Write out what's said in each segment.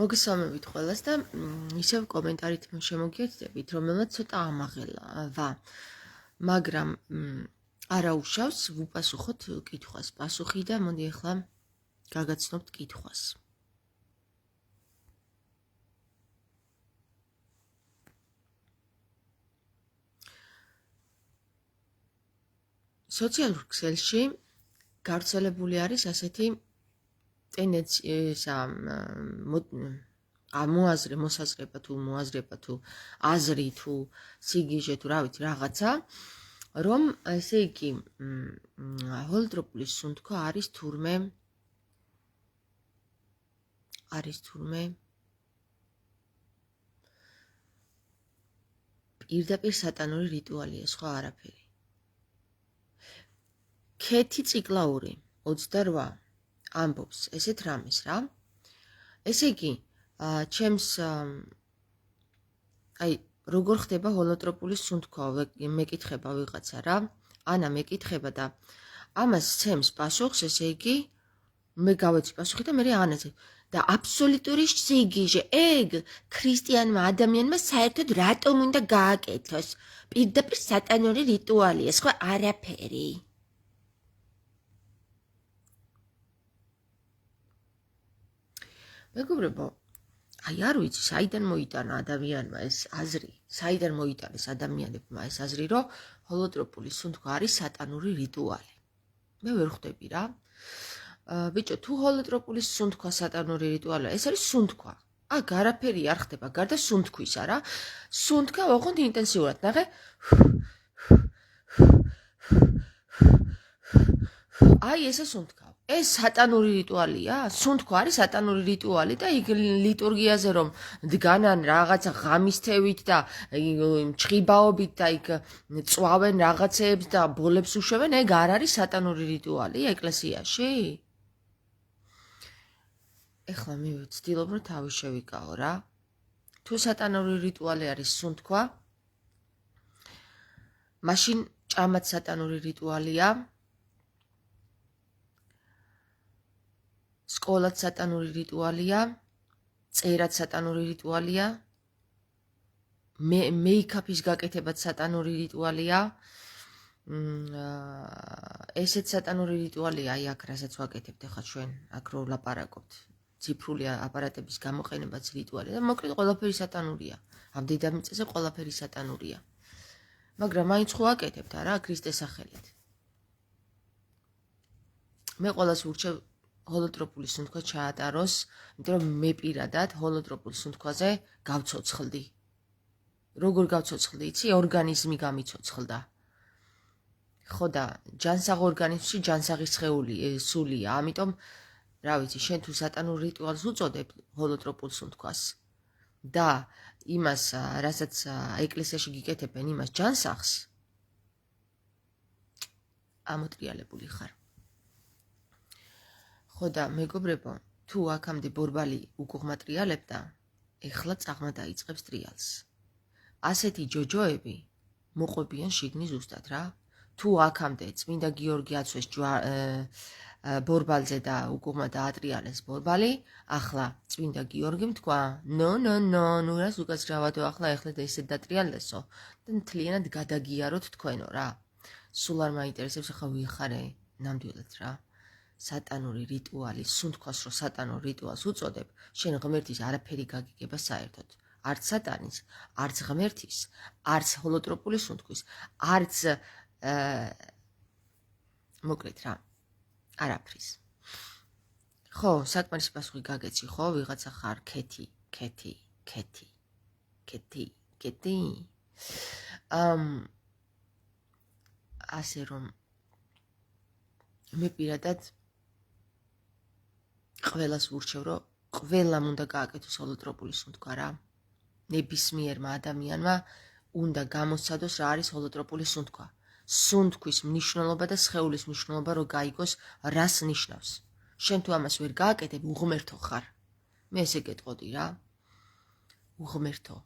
მოგესალმებით ყველას და ისევ კომენტარით შემოგიერთდებით, რომელმაც ცოტა ამაღელა, მაგრამ არა უშავს ვუპასუხოთ კითხვას პასუხი და მოდი ახლა გაგაცნობთ კითხვას. სოციალურ ქსელში გავრცელებული არის ასეთი ტენდენცია მოსაზრება თუ აზრი თუ სიგიჟე თუ რა ვიცი რაღაცა, რომ ესე იგი ჰოლოტროპული სუნთქვა არის თურმე პირდაპირ სატანური რიტუალია, სხვა არაფერი. ქეთი ციკლაური 28 ამბობს ესეთ რამეს რა. ესე იგი, ჩემს როგორ ხდება ჰოლოტროპული სუნთქვა, მეკითხება ვიღაცა რა. ანა მეკითხება და ამას ცემს პასუხს, ესე იგი, მე გავეცი პასუხი და მე ანაზე და აბსოლუტური სიგიჟე, ეგ ქრისტიანმა ადამიანმა საერთოდ რატომ უნდა გააკეთოს? პირდაპირ სატანური რიტუალია, სხვა არაფერი. მეგობრებო, არ ვიცი, საიდან მოიტანა ადამიანმა ეს აზრი, საიდან მოიტანეს ადამიანებმა ეს აზრი, რომ ჰოლოტროპული სუნთქვა არის სატანური რიტუალი. მე ვერ ხვდები რა. ბიჭო, თუ ჰოლოტროპული სუნთქვა სატანური რიტუალია, ეს არის სუნთქვა. აქ არაფერი არ ხდება გარდა სუნთქვისა რა. სუნთქა ოღონდ ინტენსიურად, ნახე. აი ესე სუნთქა. ეს სატანური რიტუალია? სუნთქვა არის სატანური რიტუალი და იქ ლიტურგიაზე რომ დგანან რაღაცა ღამისთევით და ჩხიბაობით და იქ წვავენ რაღაცეებს და ბოლებს უშვებენ, ეგ არ არის სატანური რიტუალი ეკლესიაში? ეხლა მე ვცდილობ რომ თავი შევიკაო რა. თუ სატანური რიტუალი არის სუნთქვა, მაშინ ჭამაც სატანური რიტუალია. სკოლაც სატანური რიტუალია, წერაც სატანური რიტუალია, მეიქაპის გაკეთებაც სატანური რიტუალია, ესეც სატანური რიტუალია, აი აქ რასაც ვაკეთებთ ახლა ჩვენ, აქ რო ვლაპარაკობთ, ციფრული აპარატების გამოყენებაც რიტუალია და მოკლედ ყველაფერი სატანურია. ამ დედამიწაზე ყველაფერი სატანურია. მაგრამ მაინც ხო ვაკეთებთ არა ქრისტეს სახელით. მე ყველას ვურჩევ ჰოლოტროპული სუნთქვა ჩაატაროს, იმიტომ რომ მე პირადად ჰოლოტროპულ სუნთქვაზე გავცოცხლდი. როგორ გავცოცხლდი, იცი? ორგანიზმი გამიცოცხლდა. ხო და ჯანსაღ ორგანიზმში ჯანსაღის სულია, ამიტომ რა ვიცი, შენ თუ სატანურ რიტუალს უწოდებ ჰოლოტროპულ სუნთქვას და იმას, რასაც ეკლესიაში გიკეთებენ, იმას ჯანსაღს, ამოტრიალებული ხარ. ხო და მეგობრებო, თუ აქამდე ბორბალი უკუღმა ტრიალებდა, ეხლა წაღმა დაიწყებს ტრიალს. ასეთი ჯოჯოები მოყვებიან შიგნი ზუსტად რა. თუ აქამდე წმინდა გიორგი აცვეს ბორბალზე და უკუღმა დაატრიალეს ბორბალი, ახლა წმინდა გიორგიმ თქვა, ნუ რას უკაცრავადო ახლა ეხლა ესე დატრიალესო და მთლიანად გადაგიაროთ თქვენო რა. სულ არ მაინტერესებს ახლა ვიხარე, ნამდვილად რა. სატანური რიტუალი, სუნთქვას რო სატანურ რიტუალს უწოდებ, შენ ღმერთის არაფერი გაგიგება საერთოდ. არც სატანის, არც ღმერთის, არც ჰოლოტროპული სუნთქვის, არც მოკლედ რა, არაფრის. ხო, საკმარის პასუხი გაგეცი, ხო, ვიღაცა ხარ ქეთი. ასე რომ მე პირადად ყველას ვურჩევ, რომ ყველამ უნდა გააკეთოს ჰოლოტროპული სუნთქვა რა. ნებისმიერმა ადამიანმა უნდა გამოსცადოს რა არის ჰოლოტროპული სუნთქვა. სუნთქვის მნიშვნელობა და სხეულის მნიშვნელობა რო გაიგოს, რას ნიშნავს. შენ თუ ამას ვერ გააკეთებ, უღმერთო ხარ. მე ესე გეტყოდი რა. უღმერთო.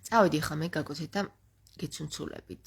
წავედი ხა მე გაკოცეთ და გეცუნცულებით.